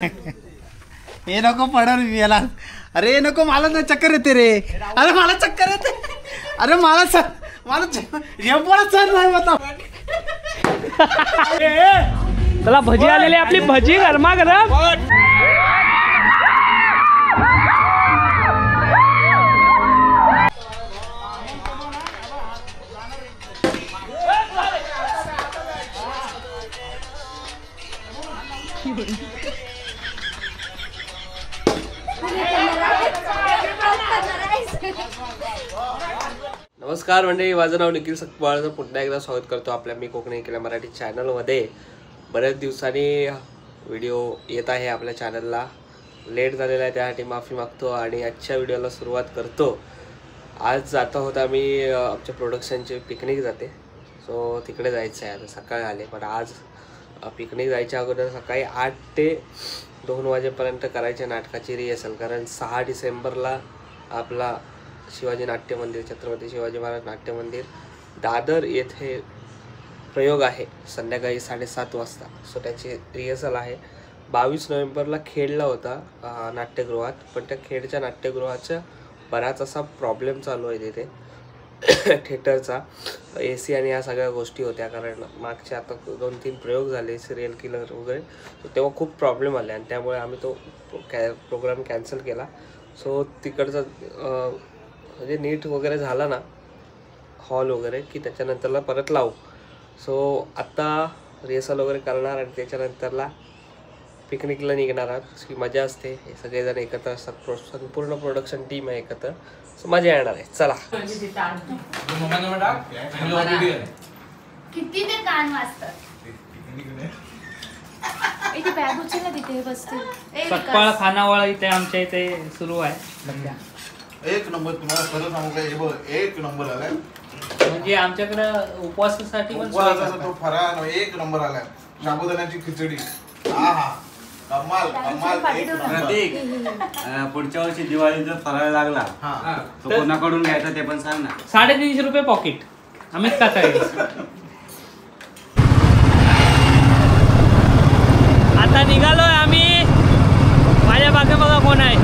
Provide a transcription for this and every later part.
हे नको पडल याला. अरे नको मला ना चक्कर येते रे. अरे मला चक्कर येते. अरे मला चल नाही बता. चला भजी आलेली आपली भजी गरमागरम. नमस्कार मंडळी, माझं नाव निखिल सकपाळचं पुन्हा एकदा स्वागत करतो आपल्या मी कोकणी केल्या मराठी चॅनलमध्ये. बऱ्याच दिवसांनी व्हिडिओ येत आहे आपल्या चॅनलला. लेट झालेला आहे त्यासाठी माफी मागतो आणि आजच्या व्हिडिओला सुरुवात करतो. आज जाता होता मी आमच्या प्रोडक्शनचे पिकनिक जाते, सो तिकडे जायचं आहे. आता सकाळी आले, पण आज पिकनिक जायच्या अगोदर सकाळी 8 ते 2 वाजेपर्यंत करायचे नाटकाची रिहर्सल. कारण 6 डिसेंबरला आपला शिवाजी नाट्य मंदिर, छत्रपती शिवाजी महाराज नाट्य मंदिर दादर येथे प्रयोग आहे संध्याकाळी 7:30 वाजता. सो त्याची रिहर्सल आहे. 22 नोव्हेंबरला खेडला होता नाट्यगृहात, पण त्या खेडच्या नाट्यगृहाचा बराच असा प्रॉब्लेम चालू आहे तिथे थिएटरचा. AC आणि या सगळ्या गोष्टी होत्या, कारण मागचे आता 2-3 प्रयोग झाले सिरियल किलर वगैरे, तर तेव्हा खूप प्रॉब्लेम आले आणि त्यामुळे आम्ही तो प्रोग्राम कॅन्सल केला. सो तिकडचा म्हणजे नीट वगैरे झाला ना हॉल वगैरे की त्याच्यानंतरला परत लावू. सो आत्ता रिहर्सल वगैरे करणार आणि त्याच्यानंतरला पिकनिकला निघणार आहात. ही मजा असते, हे सगळेजण एकत्र असतात, संपूर्ण प्रोडक्शन टीम आहे एकत्र. सो मजा येणार आहे. चला किती ते कान वाजतात. इथे बॅग उचलला तिथे बसते. सकपाळ खानावळ इथे आमच्या इथे सुरू आहे सध्या. एक नंबर. तुम्हाला खरं सांगू का, हे बघ एक नंबर आलाय. म्हणजे आमच्याकडे उपवासासाठी पण तो फराळ एक नंबर आलाय. साबुदाण्याची खिचडी. आहा कमाल कमाल. एक नंबर. पुढच्या वर्षी दिवाळीचा फराळ लागला तो कोणाकडून घ्यायचा ते पण सांग ना. 350 रुपये पॉकेट. अमित काका आता निघालोय आम्ही. माझ्या मागे बघा कोण आहे.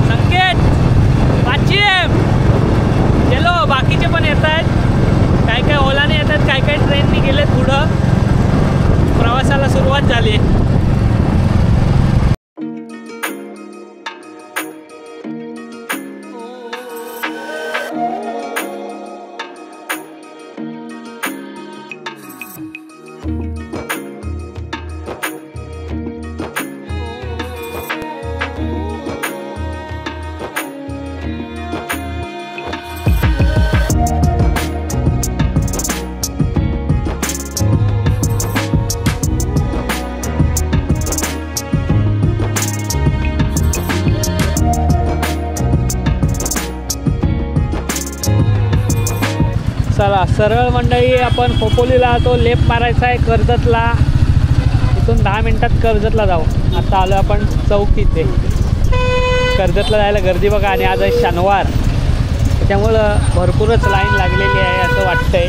संकेत वाचिम गेलो. बाकीचे पण येत आहेत, काय काय ओलाने येत आहेत, काय काय ट्रेननी गेलेत. पुढं प्रवासाला सुरुवात झाली. चला सरळ मंडळी, आपण खोपोलीला तो लेप मारायचा आहे कर्जतला. इथून 10 मिनिटात कर्जतला जाऊ. आता आलो आपण चौकीत. कर्जतला जायला गर्दी बघा, आणि आज आहे शनिवार, त्याच्यामुळं भरपूरच लाईन लागलेली आहे असं वाटतंय.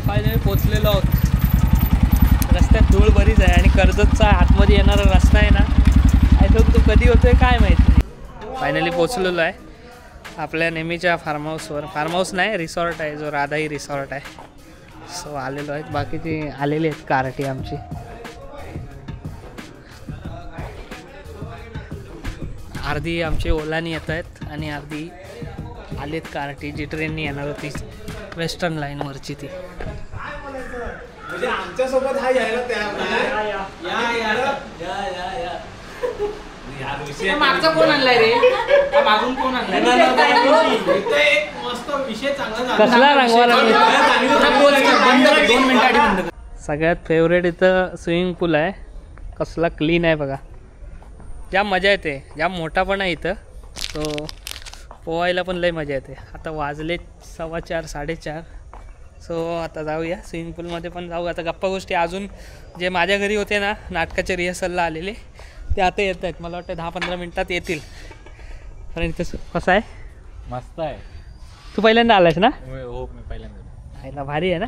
फायनली पोचलेलो आहोत. रस्त्यात धूळ बरीच आहे आणि कर्जतचा आतमध्ये येणारा रस्ता आहे ना, आय थिंक तो कधी होतोय काय माहिती. फायनली पोचलेलो आहे आपल्या नेहमीच्या फार्म हाऊसवर. फार्म हाऊस नाही, रिसॉर्ट आहे, जो राधाई रिसॉर्ट आहे. सो आलेलो आहेत. बाकीची आलेली आहेत कारटी आमची. अर्धी आमची ओलानी येत आहेत आणि अर्धी आलेत कारटी, जी ट्रेननी येणार होती वेस्टर्न लाईनवरची ती. म्हणजे आमच्या सोबत हा यायला तयार नाही. मागचा कोण आणलाय रे? मागून कोण आणलाय? एक मस्त विषय चांगला कसला रंगवाला? 2 मिनिटं आधी बंद कर. सगळ्यात फेवरेट इथं स्विमिंग पूल आहे. कसला क्लीन आहे बघा. जाम मजा येते. जाम मोठा पण आहे इथं. सो पोहायला पण लई मजा येते. आता वाजले 4:15 4:30. सो आता जाऊया स्विमिंग पूलमध्ये पण जाऊ. आता गप्पा गोष्टी अजून जे माझ्या घरी होते ना नाटकाच्या रिहर्सलला आलेले ते आता येत आहेत. मला वाटतं 10-15 मिनटात येतील. कारण इथं कसं आहे? मस्त आहे. तू पहिल्यांदा आलास ना? हो मी पहिल्यांदा. खायला भारी आहे ना?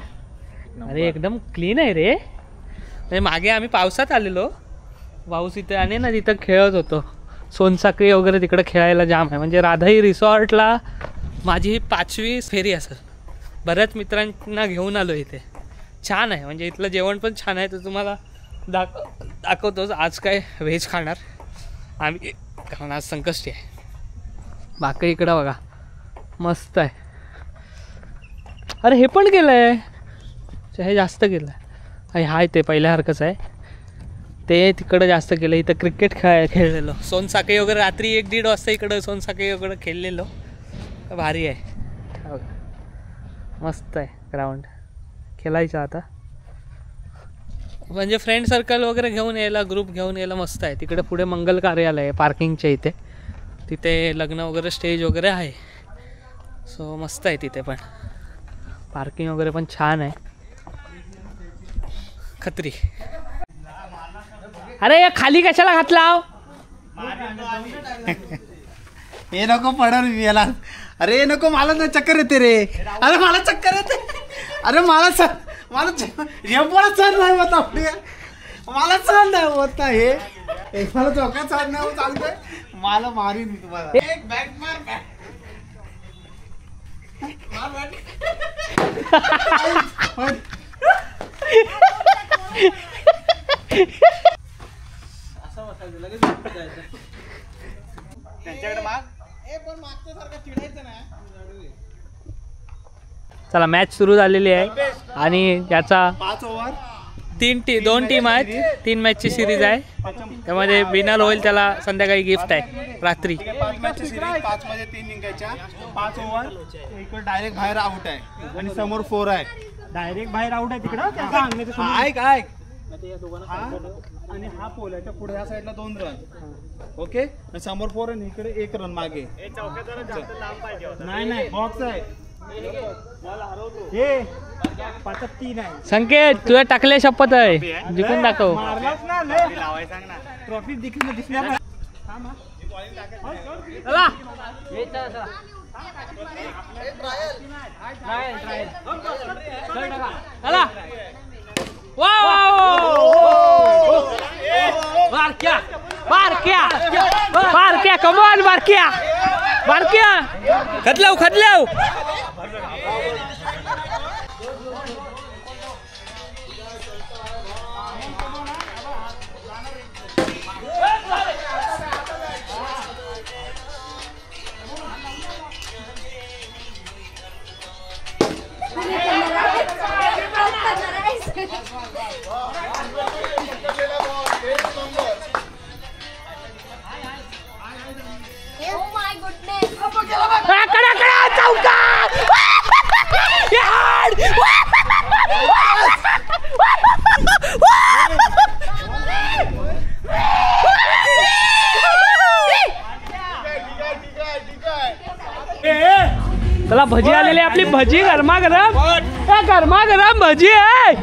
अरे एकदम क्लीन आहे रे. म्हणजे मागे आम्ही पावसात आलेलो. पाऊस इथे आणि ना तिथं खेळत होतो. सोनसाखळी वगैरे तिकडे खेळायला जाम आहे. म्हणजे राधाई रिसॉर्टला माझी 5वी फेरी असेल. बऱ्याच मित्रांना घेऊन आलो इथे. छान आहे. म्हणजे इथलं जेवण पण छान आहे. तर तुम्हाला दाखवतोच. आज काय व्हेज खाणार आम्ही कारण आज संकष्टी आहे. बाकी इकडं बघा मस्त आहे. अरे हे पण केलं आहे. हे जास्त केलं आहे. हाय ते पहिल्यासारखंच आहे. ते तिकडं जास्त केलं. इथं क्रिकेट खेळलेलो. सोनसाखळी वगैरे रात्री 1-1:30 वाजता इकडं सोनसाखळी वगैरे खेळलेलो. भारी आहे. मस्त आहे ग्राउंड. खेळायचं आता. म्हणजे फ्रेंड सर्कल वगैरे घेऊन यायला ग्रुप घेऊन यायला मस्त आहे. तिकडे पुढे मंगल कार्यालय आहे पार्किंगच्या इथे. तिथे लग्न वगैरे स्टेज वगैरे आहे. सो मस्त आहे तिथे पण. पार्किंग वगैरे पण छान आहे. खत्री. अरे या खाली कशाला घातला? हे नको पडल याला. अरे नको मला ना चक्कर येते रे. अरे मला चक्कर येते. अरे मला सर मला चढ नाही होत आपली. मला चढ नाही होत हे. मला चौका चढ नाही होत. चालतंय मला मारीन मी तुम्हाला. एक बॅग मार बॅग. त्यांच्याकडे माग. पण मागच्या सारखं चिडायचं नाही. चला मॅच सुरू झालेली आहे आणि याचा 5 ओव्हर 2 टीम आहेत. 3 मॅचची सिरीज आहे. त्यामध्ये विनर होईल त्याला संध्याकाळी गिफ्ट आहे रात्री. 5 मॅचची सिरीज. 5 मध्ये 3 जिंकायच्या. 5 ओव्हर इकडे डायरेक्ट बाहेर आउट आहे आणि समोर 4 आहे. डायरेक्ट बाहेर आउट आहे तिकडं. ऐक आणि हा पोल आहे. पुढे ह्या साईडला 2 रन. ओके समोर 4 आणि इकडे 1 रन मागे. नाही बॉक्स आहे. हे 5-3 आहे. संकेत तुझ्या टाकले शपथ आहे. जिंकून दाखव. ट्रॉफी दिसणार. चला बारक्या कमॉन बारक्या खदलाव चला भजी आलेली आपली. भजी गरमागरम भजी आहे.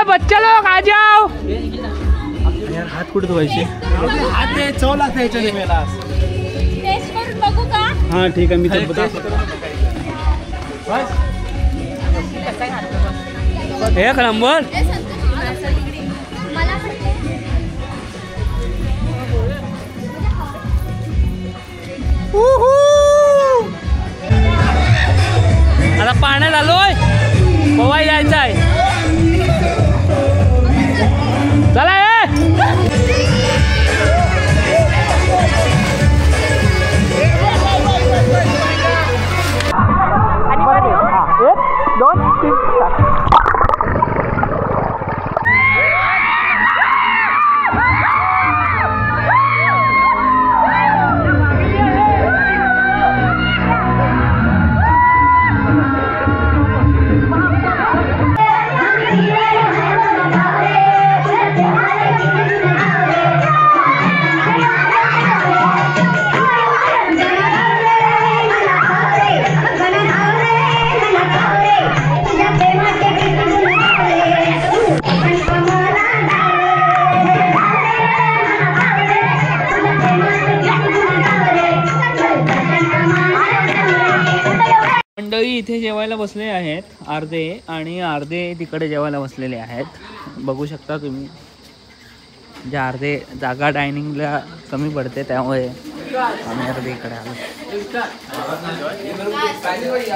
बच्चे लोग आ जाओ. यार हात कुठे धुवायचे? हात ते चव लागते याच्या नेमेला. टेस्ट करून बघू का? हा ठीक आहे मी एक नंबर. मला आता पाण्यात आलोय. पोवाय जायचं आहे. चला इथे जेवायला बसले आहेत अर्धे आणि अर्धे तिकडे जेवायला बसलेले आहेत. बघू शकता तुम्ही, जे अर्धे जागा डायनिंगला कमी पडते त्यामुळे आम्ही अर्धे इकडे आलो.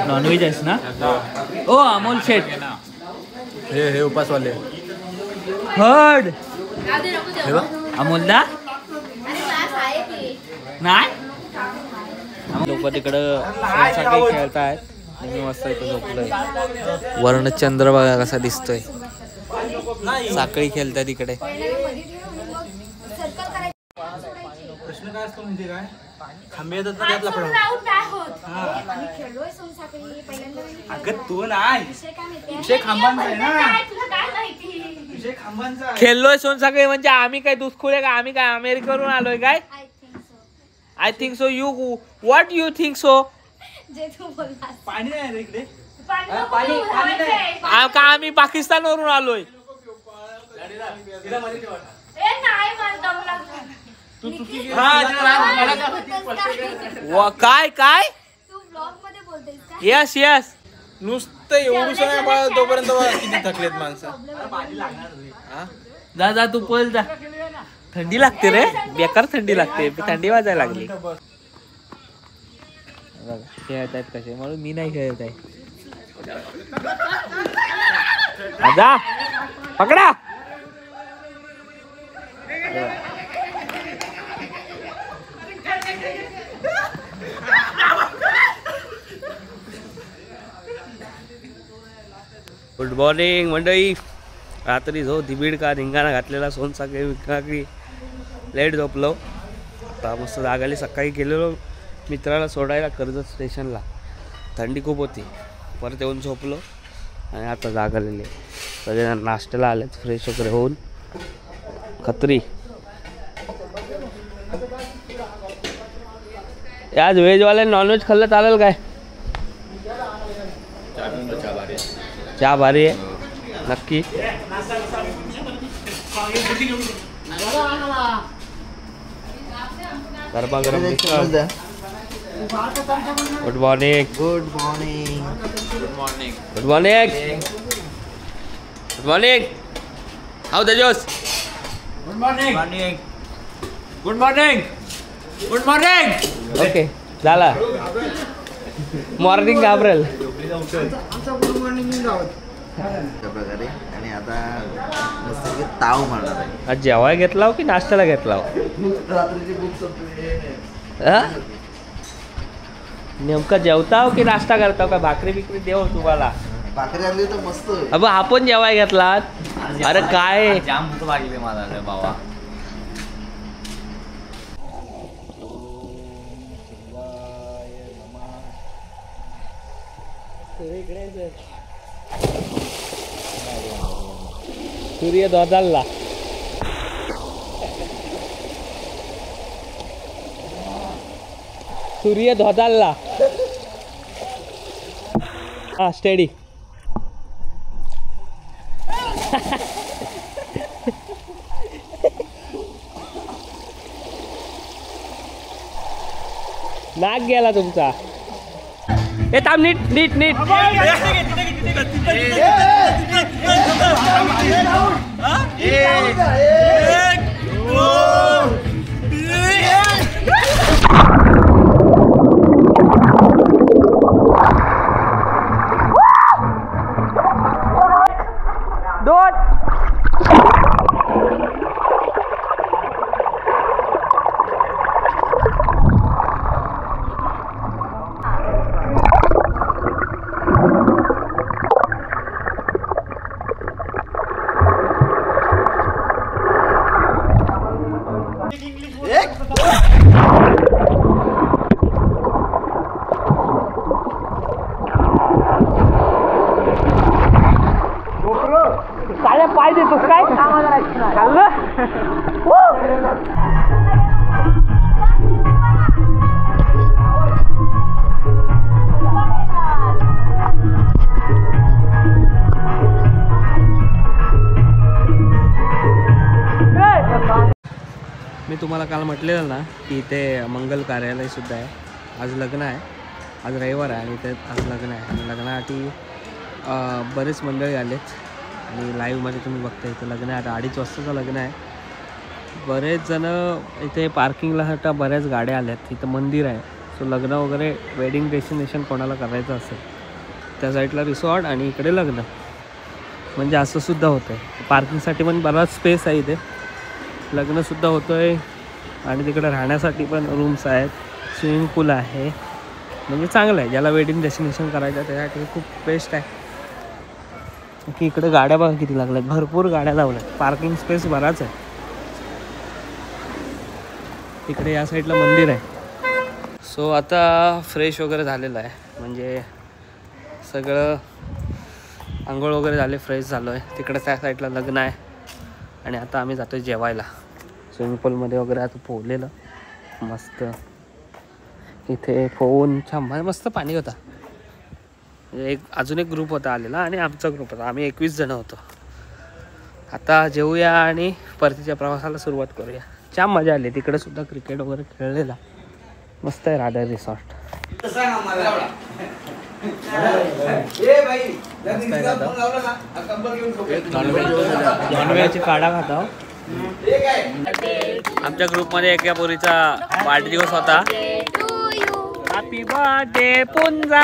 नॉनव्हेज आहेस ना? ओ अमोल शेठ हे उपासवाले हड अमोलदा नाही. लोक तिकडं खेळतायत. मी मस्त इथं झोपलोय. वर्ण चंद्र बघा कसा दिसतोय. साखळी खेळताय तिकडे. प्रश्न काय असतो म्हणजे काय, खांबे येतात ना त्यातला पडा. अगं तू नाही, विषय खांबांचा आहे ना, विषय खांबांचा. खेळलोय सोनसाखळी म्हणजे आम्ही काय दुसखुळे का? आम्ही काय अमेरिकेवरून आलोय काय? I think so. You what you think so? पाणी आहे रे इकडे. का आम्ही पाकिस्तानवरून आलोय? काय काय? Yes yes. नुसतं एवढं नाही तोपर्यंत किती थकलेत माणसं. जा जा तू पळ जा. थंडी लागते रे, बेकार थंडी लागते. थंडी वाजायला लागली. खेळत आहेत कसे, म्हणून मी नाही खेळत आहे. जा पकडा. गुड मॉर्निंग मंडळी. रात्री जो दिबीड का धिंगाणा घातलेला सोनसाखळी लेट झोपलो. आता मस्त जागाली. सकाळी गेलेलो मित्राला सोडायला कर्जत स्टेशनला. थंडी खूप होती. परत येऊन झोपलो आणि आता जागलेले. सगळे नाश्त्याला आलेत फ्रेश वगैरे होऊन. खत्री आज व्हेजवाले नॉनव्हेज खाल्लं चालेल काय? चहा भारी आहे नक्की. गरमागरम misal. Good morning. Good morning. Good morning. Good morning. Good morning. How Tejas? Good morning. Good morning. Good morning. Okay झाला. मॉर्निंग घाबरेल प्रकारे. आणि आता मस्त ताव मारणार आहे. आज जेवाय घेतला की नाश्त्याला घेतला? रात्रीची बुक नेमका जेवताव की नाश्ता करताव का? भाकरी बिकरी देव तुम्हाला. भाकरी आणली तर मस्त. अब आपण जेवाय घेतलात. अरे काय जाम भूक लागली मला रे बाबा. सूर्य धोदालला. सूर्य धोदालला. हा स्टेडी. नाक गेला तुमचा. हे थांब. नीट नीट नीट. दोन. काय पाय देतोस काय? खाल्लं. मी तुम्हाला काल म्हटलेलं ना की इथे मंगल कार्यालय सुद्धा आहे. आज लग्न आहे आज रविवार आहे आणि ते आज लग्न आहे आणि लग्नासाठी बरेच मंडळी आलेत आणि लाईव्हमध्ये तुम्ही बघता इथं लग्न आहे. आता 2:30 वाजताचं लग्न आहे. बरेच जण इथे पार्किंगला आता बऱ्याच गाड्या आल्यात. इथं मंदिर आहे. सो लग्न वगैरे वेडिंग डेस्टिनेशन कोणाला करायचं असेल त्या साईडला रिसॉर्ट आणि इकडे लग्न, म्हणजे असं सुद्धा होतं आहे. पार्किंगसाठी पण बराच स्पेस आहे इथे. लग्नसुद्धा होतं आहे आणि तिकडे राहण्यासाठी पण रूम्स आहेत. स्विमिंग पूल आहे. म्हणजे चांगलं आहे. ज्याला वेडिंग डेस्टिनेशन करायचं आहे त्यासाठी खूप बेस्ट आहे. की इकडे गाड्या बघा किती लागल्यात. भरपूर गाड्या लावल्यात. पार्किंग स्पेस बराच आहे. तिकडे या साईडला मंदिर आहे. सो आता फ्रेश वगैरे झालेलं आहे. म्हणजे सगळं आंघोळ वगैरे झाले, फ्रेश झालो आहे. तिकडे त्या साईडला लग्न आहे आणि आता आम्ही जातो जेवायला. स्विमिंग पूलमध्ये वगैरे आता पोहलेलं मस्त. इथे फोन छान मस्त पाणी होता. अजून एक ग्रुप होता आलेला आणि आमचा ग्रुप होता. आम्ही 21 जण होतो. आता जेवूया आणि परतीच्या प्रवासाला सुरुवात करूया. छान मजा आली. तिकडे सुद्धा क्रिकेट वगैरे खेळलेला. मस्त आहे राधा रिसॉर्ट. नॉनव्हेजची काढा खाता. आमच्या ग्रुपमध्ये एका पोरीचा वाढदिवस होता. हॅपी बर्थडे पुंजा.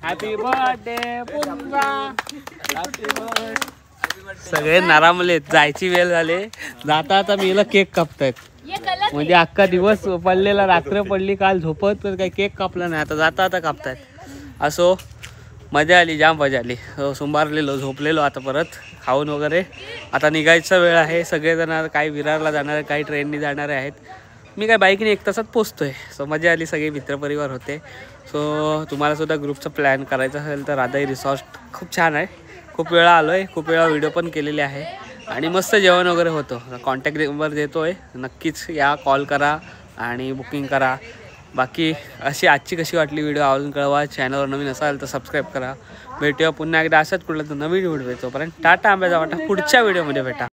हॅपी बर्थडे पुंजा. Happy birthday. सगळे नारामलेत. जायची वेळ झाली. जाता आता मीला केक कापतायत. म्हणजे अख्खा दिवस पडलेला, रात्र पडली काल झोपत, तर काही केक कापला नाही. आता जाता आता कापतायत. असो मजा आली, जाम मजा आली. सुंभारलेलो, झोपलेलो. आता परत खाऊन वगैरे आता निघायचा वेळ आहे. सगळेजण काही विरारला जाणार आहे, काही ट्रेननी जाणारे आहेत. मी काय बाईकने 1 तासात पोचतो आहे. सो मजा आली. सगळे मित्रपरिवार होते. सो तुम्हालासुद्धा ग्रुपचा प्लॅन करायचा असेल तर राधाई रिसॉर्ट खूप छान आहे. खूप वेळा आलो आहे, खूप वेळा व्हिडिओ पण केलेले आहे आणि मस्त जेवण वगैरे होतं. कॉन्टॅक्ट नंबर देतो आहे. नक्कीच या, कॉल करा आणि बुकिंग करा. बाकी अशी आजची कशी वाटली व्हिडिओ आवडून कळवा. चॅनलवर नवीन असाल तर सबस्क्राईब करा. भेटूया पुन्हा एकदा अशाच कुठला तर नवीन व्हिडिओ. तोपर्यंत टाटा, आंब्याचा वाटा. पुढच्या व्हिडिओमध्ये भेटा.